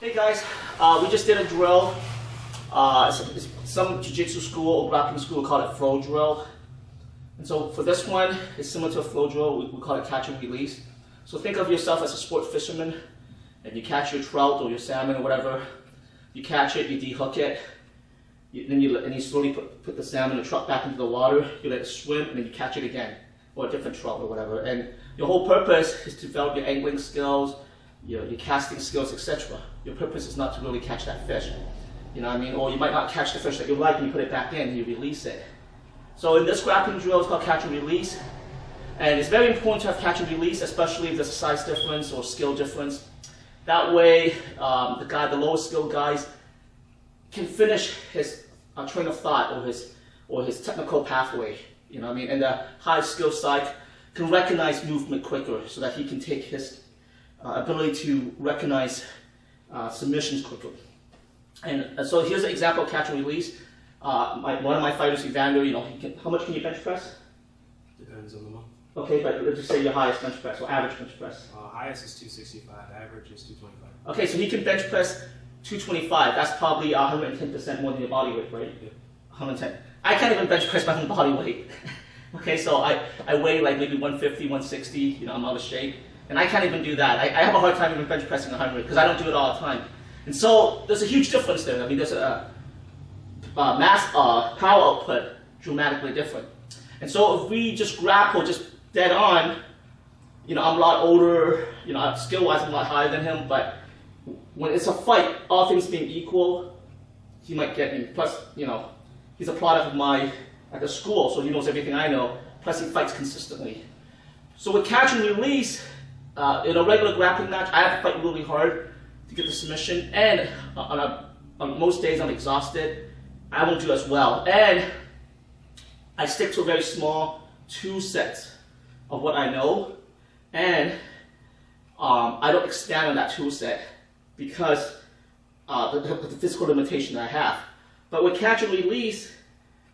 Hey guys, we just did a drill. Some jiu-jitsu school or grappling school call it flow drill. And so for this one, it's similar to a flow drill. We call it catch and release. So think of yourself as a sport fisherman, and you catch your trout or your salmon or whatever. You catch it, you dehook it, then you slowly put the salmon or trout back into the water. You let it swim, and then you catch it again, or a different trout or whatever. And your whole purpose is to develop your angling skills, your casting skills, etc. Your purpose is not to really catch that fish. You know what I mean? Or you might not catch the fish that you like and you put it back in and you release it. So in this grappling drill, it's called catch and release. And it's very important to have catch and release, especially if there's a size difference or skill difference. That way, the lowest skilled guys can finish his train of thought or his technical pathway. You know what I mean? And the high skill side can recognize movement quicker so that he can take his ability to recognize submissions quicker. And so here's an example of catch and release. One of my fighters, Evander, how much can you bench press? Depends on the month. Okay, but let's just say your highest bench press or average bench press. Highest is 265, average is 225. Okay, so he can bench press 225. That's probably 110% more than your body weight, right? Yeah. 110. I can't even bench press my own body weight. Okay, so I weigh like maybe 150, 160, I'm out of shape. And I can't even do that. I have a hard time even bench pressing 100 because I don't do it all the time. And so there's a huge difference there. I mean, there's a power output dramatically different. And so if we just grapple just dead on, I'm a lot older, skill-wise I'm a lot higher than him, but when it's a fight, all things being equal, he might get me. Plus, he's a product of at the school, so he knows everything I know, plus he fights consistently. So with catch and release, in a regular grappling match, I have to fight really hard to get the submission, and on most days I'm exhausted. I won't do as well, and I stick to a very small 2 sets of what I know, and I don't expand on that 2 set because the physical limitation that I have. But with catch and release,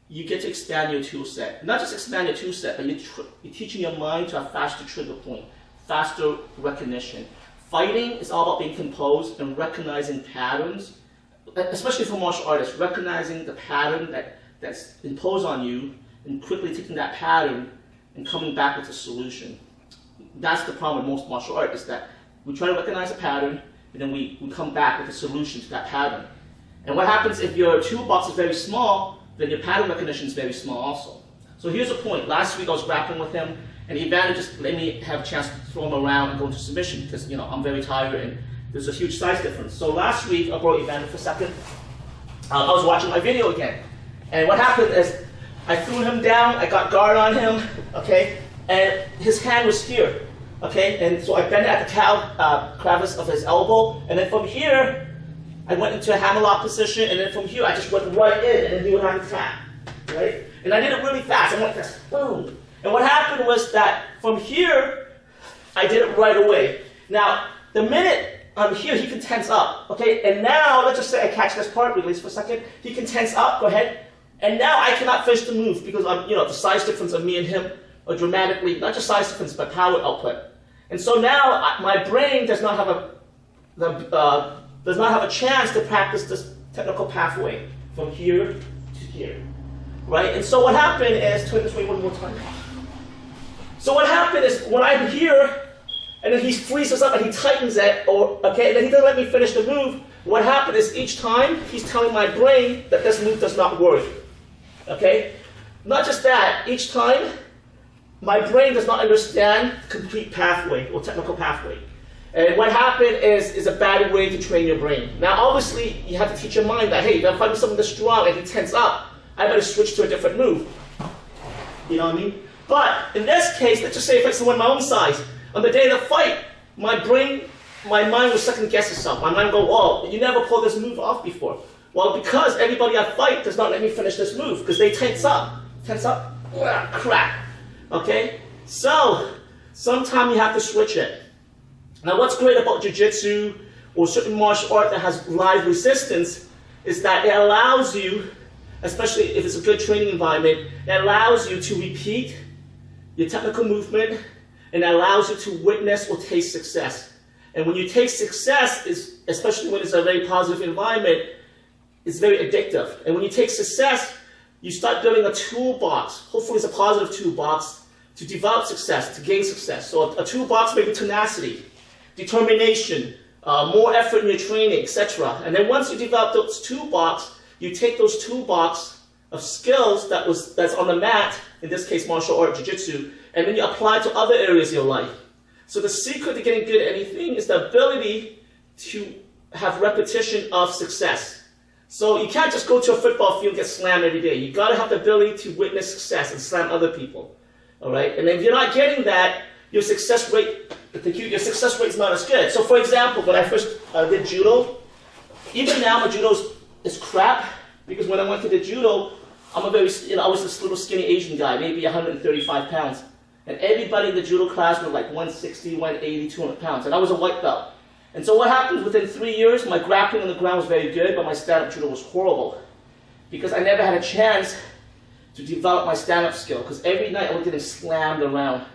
you get to expand your 2 set. Not just expand your 2 set, but you're teaching your mind to have faster trigger point, faster recognition. Fighting is all about being composed and recognizing patterns, especially for martial artists, recognizing the pattern that's imposed on you and quickly taking that pattern and coming back with a solution. That's the problem with most martial arts, is that we try to recognize a pattern and then we come back with a solution to that pattern. And what happens if your toolbox is very small, then your pattern recognition is very small also. So here's a point. Last week I was grappling with him, and Evander just let me have a chance to throw him around and go into submission because I'm very tired and there's a huge size difference. So last week, I'll borrow Evander for a second. I was watching my video again, and what happened is I threw him down, I got guard on him, okay, and his hand was here, okay, and so I bent at the crevice of his elbow, and then from here, I went into a hammerlock position, and then from here, I just went right in, and then he would have a tap, right? And I did it really fast. I went fast, boom. And what happened was that from here, I did it right away. Now, the minute I'm here, he can tense up, okay? And now, let's just say I catch this part, release for a second. He can tense up, go ahead. And now I cannot finish the move because the size difference of me and him are dramatically, not just size difference, but power output. And so now my brain does not have a chance to practice this technical pathway from here to here, right? And so what happened is, turn this way one more time. So what happened is when I'm here, and then he freezes up and he tightens it, and then he doesn't let me finish the move. What happened is each time he's telling my brain that this move does not work. Okay? Not just that, each time my brain does not understand complete pathway or technical pathway. And what happened is a bad way to train your brain. Now obviously you have to teach your mind that, hey, if I'm fighting someone this strong and he tense up, I better switch to a different move. You know what I mean? But in this case, let's just say if it's someone my own size, on the day of the fight, my mind will second guess itself. My mind will go, oh, you never pulled this move off before. Well, because everybody I fight does not let me finish this move, because they tense up, crack. Okay? So, sometimes you have to switch it. Now what's great about jiu-jitsu or certain martial art that has live resistance is that it allows you, especially if it's a good training environment, it allows you to repeat your technical movement, and it allows you to witness or taste success. And when you take success, especially when it's a very positive environment, it's very addictive. And when you take success, you start building a toolbox. Hopefully it's a positive toolbox to develop success, to gain success. So a toolbox may be tenacity, determination, more effort in your training, etc. And then once you develop those toolbox, you take those toolbox of skills that's on the mat, in this case martial art, jiu-jitsu, and then you apply it to other areas of your life. So the secret to getting good at anything is the ability to have repetition of success. So you can't just go to a football field and get slammed every day. You got to have the ability to witness success and slam other people. All right? And if you're not getting that, your success rate is not as good. So for example, when I first did judo, even now my judo is crap, because when I went to the judo, I was this little skinny Asian guy, maybe 135 pounds. And everybody in the judo class was like 160, 180, 200 pounds. And I was a white belt. And so what happened, within 3 years, my grappling on the ground was very good, but my stand-up judo was horrible. Because I never had a chance to develop my stand-up skill. Because every night I was getting slammed around.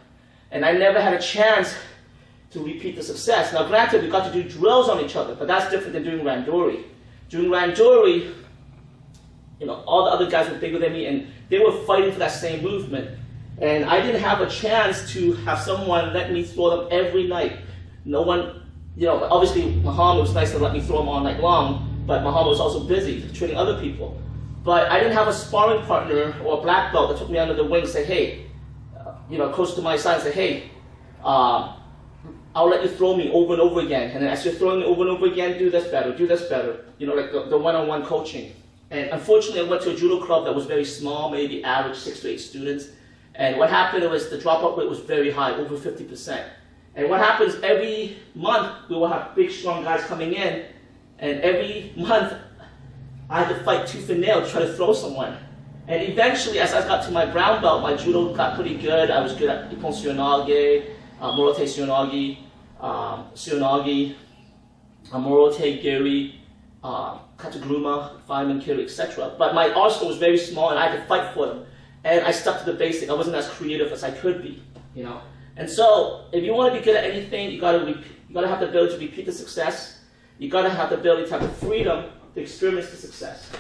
And I never had a chance to repeat the success. Now granted, we got to do drills on each other, but that's different than doing randori. Doing randori, all the other guys were bigger than me, and they were fighting for that same movement. And I didn't have a chance to have someone let me throw them every night. No one, obviously Muhammad was nice to let me throw them all night long, but Muhammad was also busy training other people. But I didn't have a sparring partner or a black belt that took me under the wing and said, hey, close to my side and say, hey, I'll let you throw me over and over again. And then as you're throwing me over and over again, do this better, like the one-on-one coaching. And unfortunately, I went to a judo club that was very small, maybe average 6 to 8 students. And what happened was the dropout rate was very high, over 50%. And what happens every month, we will have big, strong guys coming in. And every month, I had to fight tooth and nail to try to throw someone. And eventually, as I got to my brown belt, my judo got pretty good. I was good at Ippon Suonage, Morote Suonage, Suonage, Morote Giri, Katagruma, Fireman Kiri, etc. But my arsenal was very small, and I had to fight for them. And I stuck to the basic. I wasn't as creative as I could be, And so, if you want to be good at anything, you got to have the ability to repeat the success. You got to have the ability to have the freedom to experience the success.